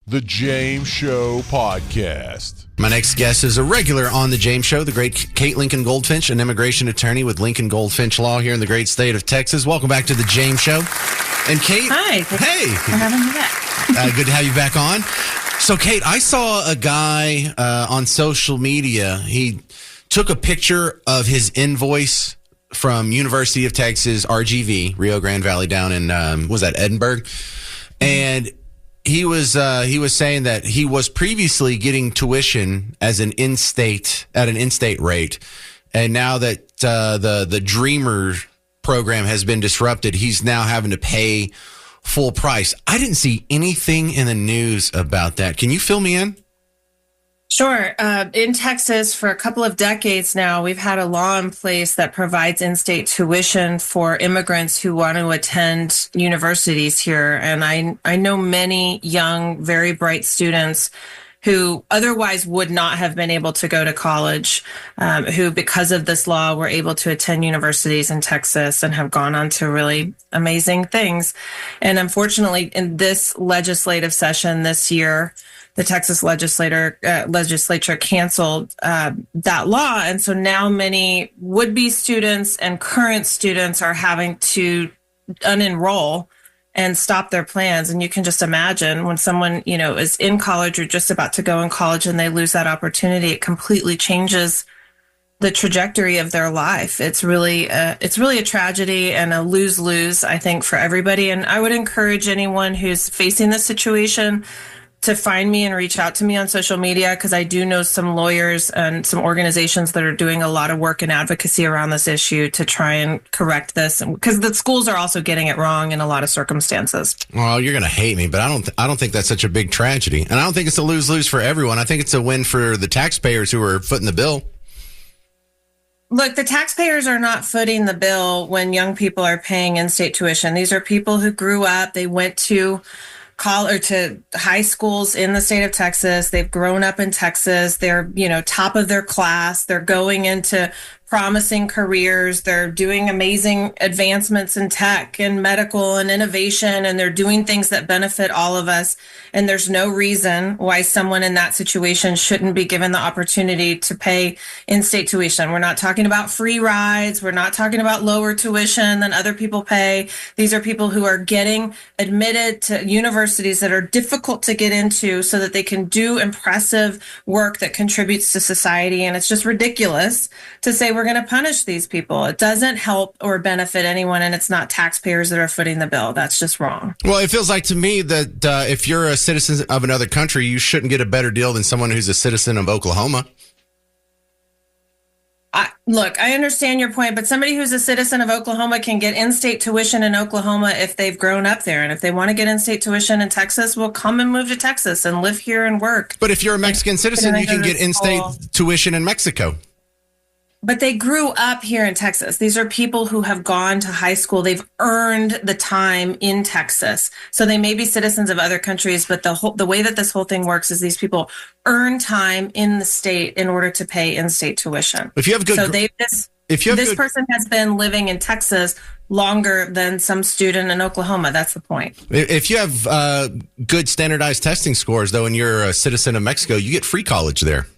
The James Show Podcast. My next guest is a regular on The James Show, the great Kate Lincoln-Goldfinch, an immigration attorney with Lincoln-Goldfinch Law here in the great state of Texas. Welcome back to The James Show. And Kate. Hi. Hey. For having me back. Good to have you back on. So, Kate, I saw a guy on social media. He took a picture of his invoice from University of Texas, RGV, Rio Grande Valley, down in, was that Edinburgh? And he was saying that he was previously getting tuition as an in-state rate, and now that the Dreamer program has been disrupted, he's now having to pay full price. I didn't see anything in the news about that. Can you fill me in? Sure. In Texas, for a couple of decades now, we've had a law in place that provides in-state tuition for immigrants who want to attend universities here. And I know many young, very bright students who otherwise would not have been able to go to college, who, because of this law, were able to attend universities in Texas and have gone on to really amazing things. And unfortunately, in this legislative session this year, the Texas legislature canceled that law. And so now many would-be students and current students are having to unenroll and stop their plans. And you can just imagine when someone, is in college or just about to go in college and they lose that opportunity, it completely changes the trajectory of their life. It's really a tragedy and a lose-lose, I think, for everybody. And I would encourage anyone who's facing this situation to find me and reach out to me on social media, because I do know some lawyers and some organizations that are doing a lot of work and advocacy around this issue to try and correct this, because the schools are also getting it wrong in a lot of circumstances. Well, you're going to hate me, but I don't think that's such a big tragedy. And I don't think it's a lose-lose for everyone. I think it's a win for the taxpayers who are footing the bill. Look, the taxpayers are not footing the bill when young people are paying in-state tuition. These are people who grew up, they went to to high schools in the state of Texas. They've grown up in Texas. They're, top of their class. They're going into promising careers. They're doing amazing advancements in tech and medical and innovation, and they're doing things that benefit all of us. And there's no reason why someone in that situation shouldn't be given the opportunity to pay in-state tuition. We're not talking about free rides. We're not talking about lower tuition than other people pay. These are people who are getting admitted to universities that are difficult to get into so that they can do impressive work that contributes to society. And it's just ridiculous to say we're going to punish these people. It doesn't help or benefit anyone, and it's not taxpayers that are footing the bill. That's just wrong. Well, it feels like to me that if you're a citizen of another country, you shouldn't get a better deal than someone who's a citizen of Oklahoma. Look, I understand your point, but somebody who's a citizen of Oklahoma can get in-state tuition in Oklahoma if they've grown up there. And if they want to get in-state tuition in Texas, will come and move to Texas and live here and work. But if you're a Mexican citizen, you can get in-state tuition in Mexico. But they grew up here in Texas. These are people who have gone to high school. They've earned the time in Texas. So they may be citizens of other countries, but the way that this whole thing works is these people earn time in the state in order to pay in-state tuition. If you have good, this person has been living in Texas longer than some student in Oklahoma. That's the point. If you have good standardized testing scores, though, and you're a citizen of Mexico, you get free college there.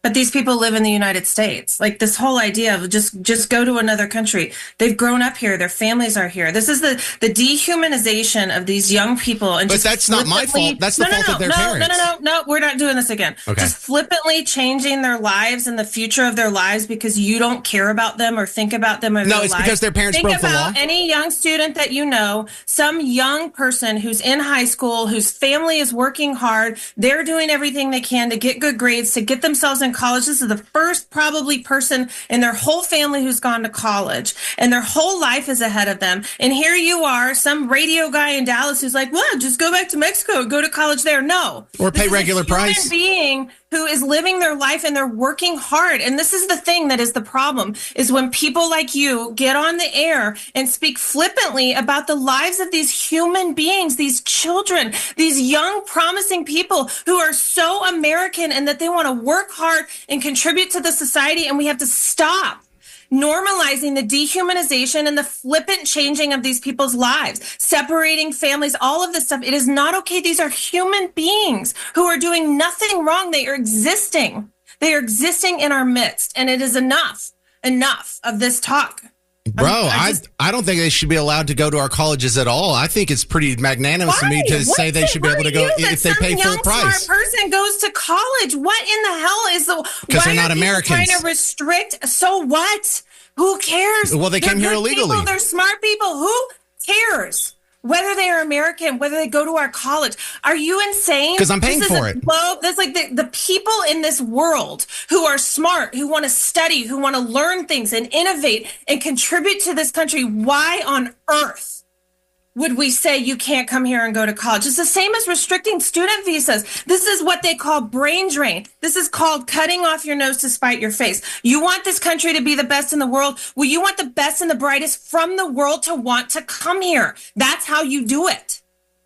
But these people live in the United States. Like this whole idea of just go to another country. They've grown up here. Their families are here. This is the dehumanization of these young people. And but that's not my fault. That's the fault of their parents. No, we're not doing this again. Okay. Just flippantly changing their lives and the future of their lives because you don't care about them or think about them. No, it's because their parents broke the law. Think about any young student that you know, some young person who's in high school, whose family is working hard. They're doing everything they can to get good grades, to get themselves in college. This is the first probably person in their whole family who's gone to college, and their whole life is ahead of them. And here you are, some radio guy in Dallas who's like, well, just go back to Mexico, go to college there. No. Or pay regular price. Human being who is living their life and they're working hard. And this is the thing that is the problem, is when people like you get on the air and speak flippantly about the lives of these human beings, these children, these young, promising people who are so American and that they want to work hard and contribute to the society. And we have to stop normalizing the dehumanization and the flippant changing of these people's lives, separating families, all of this stuff. It is not okay. These are human beings who are doing nothing wrong. They are existing. They are existing in our midst. And it is enough of this talk. Bro, I don't think they should be allowed to go to our colleges at all. I think it's pretty magnanimous of me to say they should be able to go if they pay full price. Smart person goes to college. What in the hell is the? Because they're not Americans. Trying to restrict. So what? Who cares? Well, they came here illegally. People, they're smart people. Who cares? Whether they are American, whether they go to our college. Are you insane? Because I'm paying for it. Well, there's like the people in this world who are smart, who want to study, who want to learn things and innovate and contribute to this country. Why on earth would we say you can't come here and go to college? It's the same as restricting student visas. This is what they call brain drain. This is called cutting off your nose to spite your face. You want this country to be the best in the world? Well, you want the best and the brightest from the world to want to come here. That's how you do it.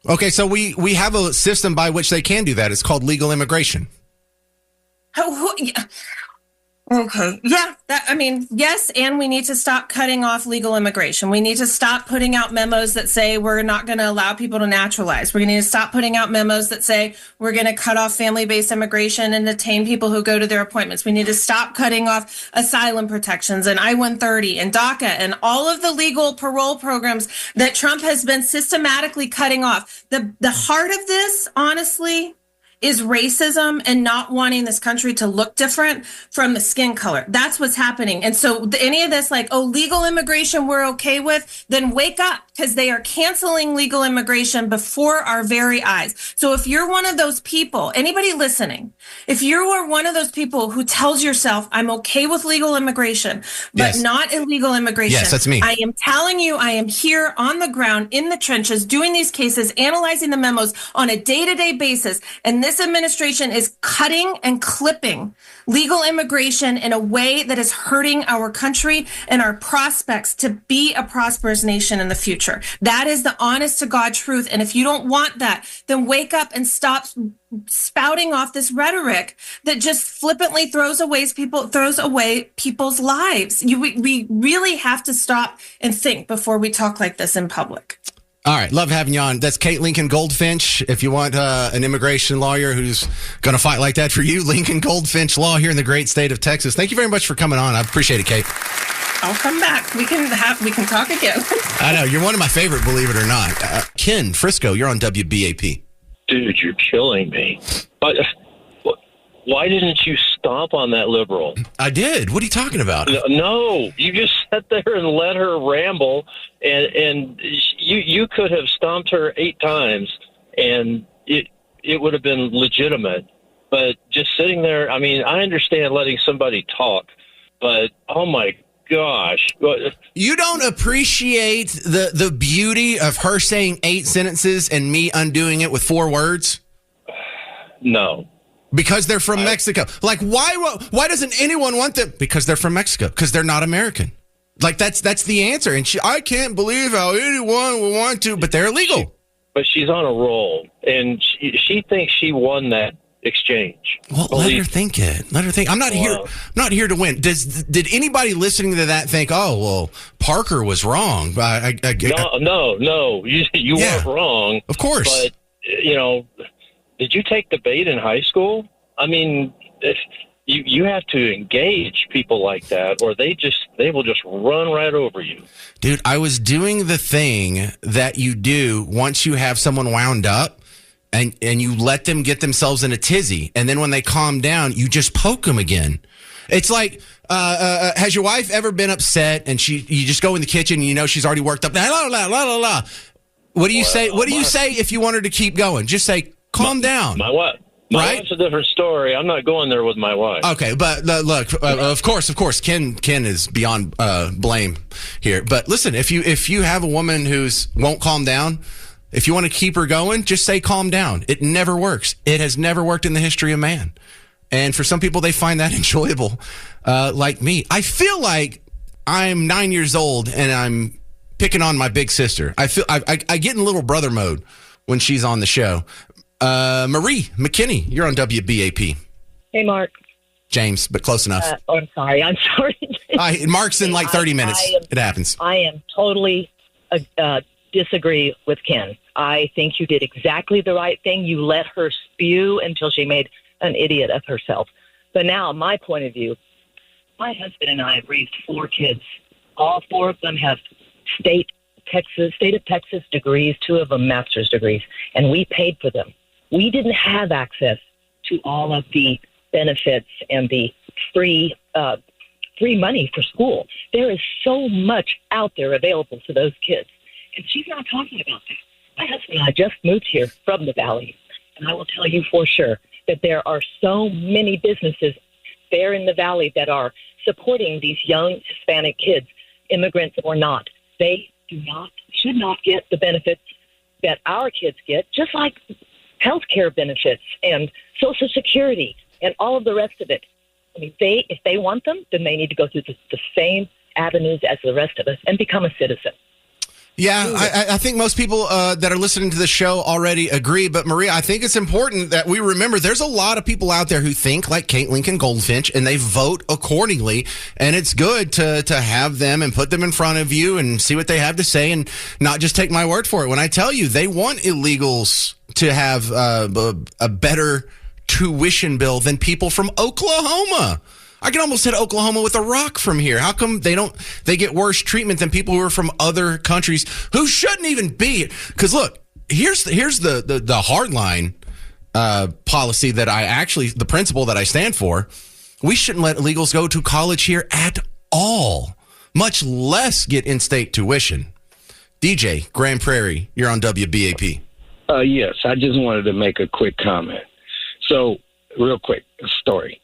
Okay, so we have a system by which they can do that. It's called legal immigration. Okay. Yeah. Yes. And we need to stop cutting off legal immigration. We need to stop putting out memos that say we're not going to allow people to naturalize. We're going to need to stop putting out memos that say we're going to cut off family-based immigration and detain people who go to their appointments. We need to stop cutting off asylum protections and I-130 and DACA and all of the legal parole programs that Trump has been systematically cutting off. The heart of this, honestly, is racism and not wanting this country to look different from the skin color. That's what's happening. And so any of this legal immigration we're okay with, then wake up, because they are canceling legal immigration before our very eyes. So if you're one of those people, anybody listening, if you are one of those people who tells yourself, I'm okay with legal immigration, but not illegal immigration. Yes, that's me. I am telling you, I am here on the ground in the trenches doing these cases, analyzing the memos on a day-to-day basis. And this administration is cutting and clipping legal immigration in a way that is hurting our country and our prospects to be a prosperous nation in the future. That is the honest to God truth. And if you don't want that, then wake up and stop spouting off this rhetoric that just flippantly throws away people's lives. We really have to stop and think before we talk like this in public. All right. Love having you on. That's Kate Lincoln-Goldfinch. If you want an immigration lawyer who's going to fight like that for you, Lincoln-Goldfinch Law here in the great state of Texas. Thank you very much for coming on. I appreciate it, Kate. I'll come back. We can talk again. I know. You're one of my favorite, believe it or not. Ken Frisco, you're on WBAP. Dude, you're killing me. But why didn't you stomp on that liberal? I did. What are you talking about? No, you just sat there and let her ramble, and you could have stomped her 8 times, and it would have been legitimate. But just sitting there, I mean, I understand letting somebody talk, but oh my gosh. You don't appreciate the beauty of her saying 8 sentences and me undoing it with 4 words? No. Because they're from Mexico. Like, why doesn't anyone want them? Because they're from Mexico. Because they're not American. Like, that's the answer. And I can't believe how anyone would want to, but they're illegal. But she's on a roll, and she thinks she won that exchange. Well, let her think it. Let her think. I'm not here to win. Did anybody listening to that think, oh, well, Parker was wrong? No. You weren't wrong. Of course. But, did you take debate in high school? I mean, you have to engage people like that, or they will just run right over you. Dude, I was doing the thing that you do once you have someone wound up, and you let them get themselves in a tizzy, and then when they calm down, you just poke them again. It's like, has your wife ever been upset, and you just go in the kitchen, and she's already worked up. La la la la la. What do you say? What do you say if you want her to keep going? Just say, calm down. My what? My wife's a different story. I'm not going there with my wife. Okay, but look, of course, Ken is beyond blame here. But listen, if you have a woman who's won't calm down, if you want to keep her going, just say calm down. It never works. It has never worked in the history of man. And for some people, they find that enjoyable, like me. I feel like I'm 9 years old and I'm picking on my big sister. I feel I get in little brother mode when she's on the show. Marie McKinney, you're on WBAP. Hey, Mark. James, but close enough. I'm sorry. Mark's in like 30 minutes. It happens. I am totally disagree with Ken. I think you did exactly the right thing. You let her spew until she made an idiot of herself. But now, my point of view, my husband and I have raised 4 kids. All 4 of them have state of Texas degrees, 2 of them master's degrees, and we paid for them. We didn't have access to all of the benefits and the free money for school. There is so much out there available to those kids, and she's not talking about that. My husband and I just moved here from the Valley, and I will tell you for sure that there are so many businesses there in the Valley that are supporting these young Hispanic kids, immigrants or not. They should not get the benefits that our kids get, just like health care benefits and Social Security and all of the rest of it. I mean, if they want them, then they need to go through the same avenues as the rest of us and become a citizen. Yeah, I think most people that are listening to the show already agree. But, Maria, I think it's important that we remember there's a lot of people out there who think like Kate Lincoln-Goldfinch, and they vote accordingly. And it's good to have them and put them in front of you and see what they have to say and not just take my word for it. When I tell you they want illegals to have a better tuition bill than people from Oklahoma. I can almost hit Oklahoma with a rock from here. How come they get worse treatment than people who are from other countries who shouldn't even be here? Because look, here's the hardline policy that the principle that I stand for. We shouldn't let illegals go to college here at all, much less get in-state tuition. DJ, Grand Prairie, you're on WBAP. Yes, I just wanted to make a quick comment. So, real quick, a story.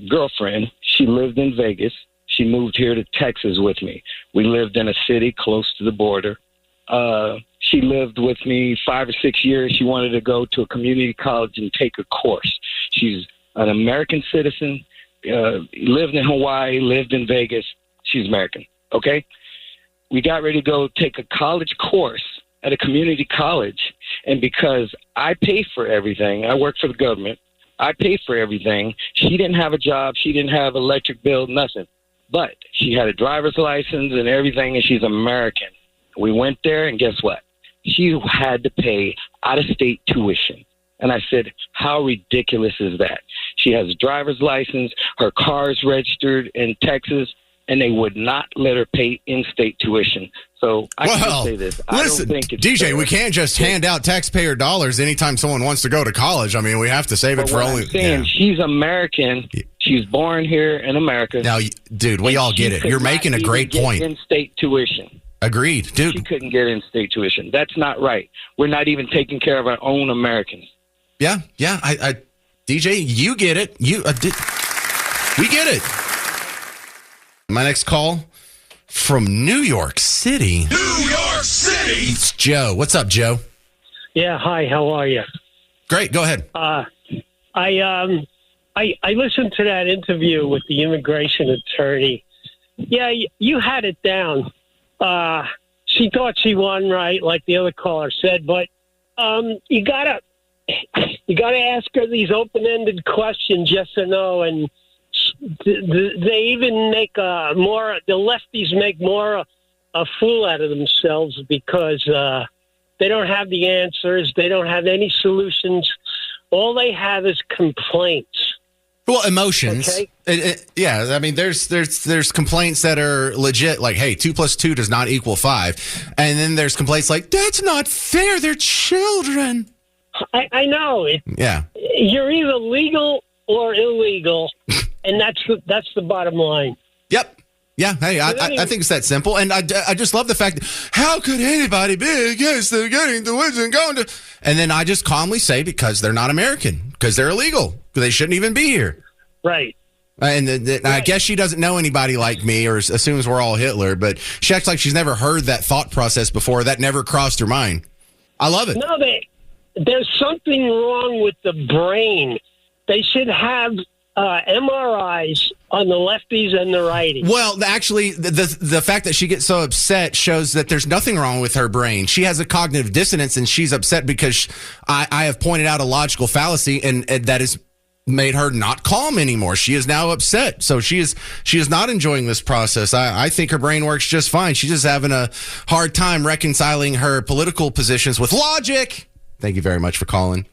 Girlfriend, she lived in Vegas. She moved here to Texas with me. We lived in a city close to the border. She lived with me 5 or 6 years. She wanted to go to a community college and take a course. She's an American citizen, lived in Hawaii, lived in Vegas. She's American, okay? We got ready to go take a college course at a community college, and because I pay for everything, I work for the government, I pay for everything. She didn't have a job. She didn't have electric bill, nothing. But she had a driver's license and everything, and she's American. We went there, and guess what? She had to pay out-of-state tuition. And I said, how ridiculous is that? She has a driver's license. Her car's registered in Texas, and they would not let her pay in-state tuition. So I can say this. Listen, I don't think it's DJ, fair. we can't just hand out taxpayer dollars anytime someone wants to go to college. I mean, we have to save it for only. I'm saying, she's American. She's born here in America. Now, dude, we all get it. You're making a great point. In-state tuition. Agreed, dude. She couldn't get in-state tuition. That's not right. We're not even taking care of our own Americans. Yeah. I DJ, you get it. We get it. My next call from New York City. New York City! It's Joe. What's up, Joe? Yeah, hi, how are you? Great, go ahead. I listened to that interview with the immigration attorney. Yeah, you had it down. She thought she won, right, like the other caller said, but you gotta ask her these open-ended questions, yes or no, and they even make the lefties make more a fool out of themselves because they don't have the answers. They don't have any solutions. All they have is complaints. Well, emotions. Okay. Yeah, I mean, there's complaints that are legit, like, hey, 2 + 2 does not equal 5. And then there's complaints like, that's not fair. They're children. I know. Yeah. You're either legal or illegal, and that's the bottom line. Yep. Yeah, hey, I think it's that simple. And I just love the fact that how could anybody be against the getting the woods and going to... And then I just calmly say because they're not American, because they're illegal, because they shouldn't even be here. Right. And I guess she doesn't know anybody like me or assumes we're all Hitler, but she acts like she's never heard that thought process before. That never crossed her mind. I love it. No, there's something wrong with the brain. They should have MRIs on the lefties and the righties. Well, actually, the fact that she gets so upset shows that there's nothing wrong with her brain. She has a cognitive dissonance, and she's upset because I have pointed out a logical fallacy, and that is made her not calm anymore. She is now upset. So she is not enjoying this process. I think her brain works just fine. She's just having a hard time reconciling her political positions with logic. Thank you very much for calling.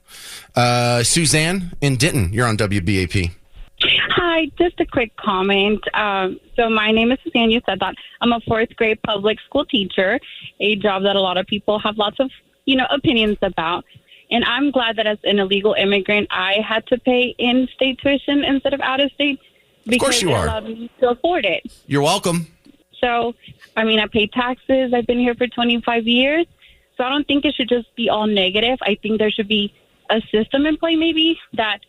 Suzanne in Denton, you're on WBAP. Hi, just a quick comment. So my name is Suzanne. You said that. I'm a fourth grade public school teacher, a job that a lot of people have lots of, opinions about. And I'm glad that as an illegal immigrant, I had to pay in-state tuition instead of out-of-state because of course you it are. allowed me to afford it. You're welcome. So, I pay taxes. I've been here for 25 years. So I don't think it should just be all negative. I think there should be a system in play maybe that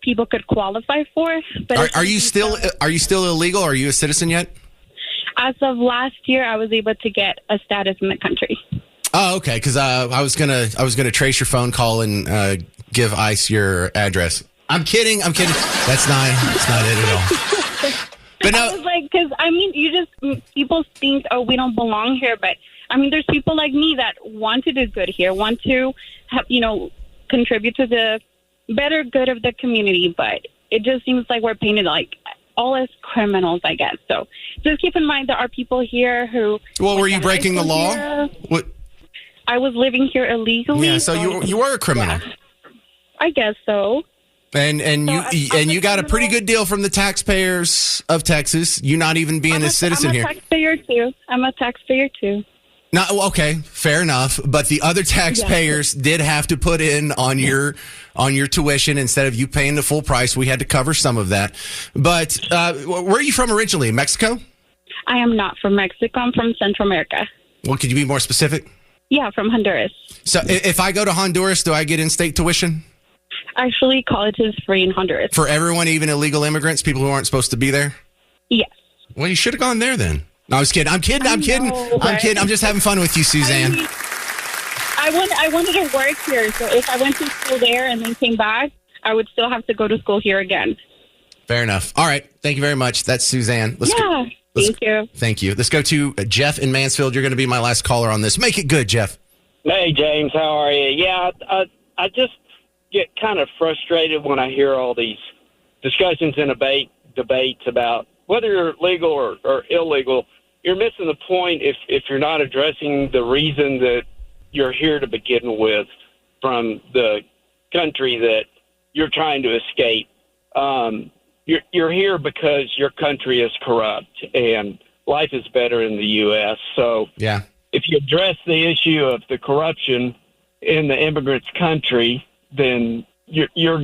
people could qualify for. But are you still illegal? Are you a citizen yet? As of last year, I was able to get a status in the country. Oh, okay. Because I was gonna trace your phone call and give ICE your address. I'm kidding. That's not it at all. But no, I was like, because people think, oh, we don't belong here, but there's people like me that want to do good here, want to have, contribute to the better good of the community, but it just seems like we're painted like all as criminals, I guess. So just keep in mind there are people here who. Well, were you breaking the law? What? I was living here illegally. Yeah, so you were a criminal. Yeah, I guess so. And you got a pretty good deal from the taxpayers of Texas. You not even being a citizen here. I'm a taxpayer too. No, okay, fair enough. But the other taxpayers did have to put in on your tuition instead of you paying the full price. We had to cover some of that. But where are you from originally? Mexico? I am not from Mexico. I'm from Central America. Well, could you be more specific? Yeah, from Honduras. So if I go to Honduras, do I get in-state tuition? Actually, college is free in Honduras. For everyone, even illegal immigrants, people who aren't supposed to be there? Yes. Well, you should have gone there then. No, I was kidding. I'm kidding. I'm just having fun with you, Suzanne. I wanted to work here, so if I went to school there and then came back, I would still have to go to school here again. Fair enough. All right. Thank you very much. That's Suzanne. Thank you. Thank you. Let's go to Jeff in Mansfield. You're going to be my last caller on this. Make it good, Jeff. Hey, James. How are you? Yeah, I just get kind of frustrated when I hear all these discussions and debates about whether you're legal or illegal. You're missing the point if you're not addressing the reason that you're here to begin with from the country that you're trying to escape. You're here because your country is corrupt and life is better in the U.S. So yeah, if you address the issue of the corruption in the immigrants' country, then you're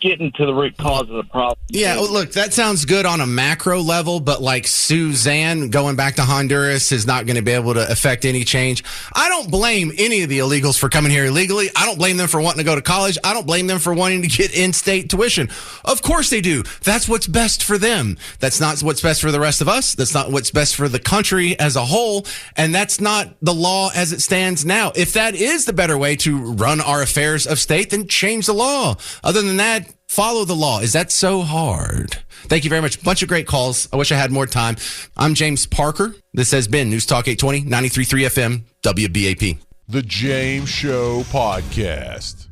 getting to the root cause of the problem. Yeah, well, look, that sounds good on a macro level, but like Suzanne going back to Honduras is not going to be able to affect any change. I don't blame any of the illegals for coming here illegally. I don't blame them for wanting to go to college. I don't blame them for wanting to get in-state tuition. Of course they do. That's what's best for them. That's not what's best for the rest of us. That's not what's best for the country as a whole. And that's not the law as it stands now. If that is the better way to run our affairs of state, then change the law. Other than that, follow the law. Is that so hard? Thank you very much. Bunch of great calls. I wish I had more time. I'm James Parker. This has been News Talk 820, 93.3 FM, WBAP. The James Show Podcast.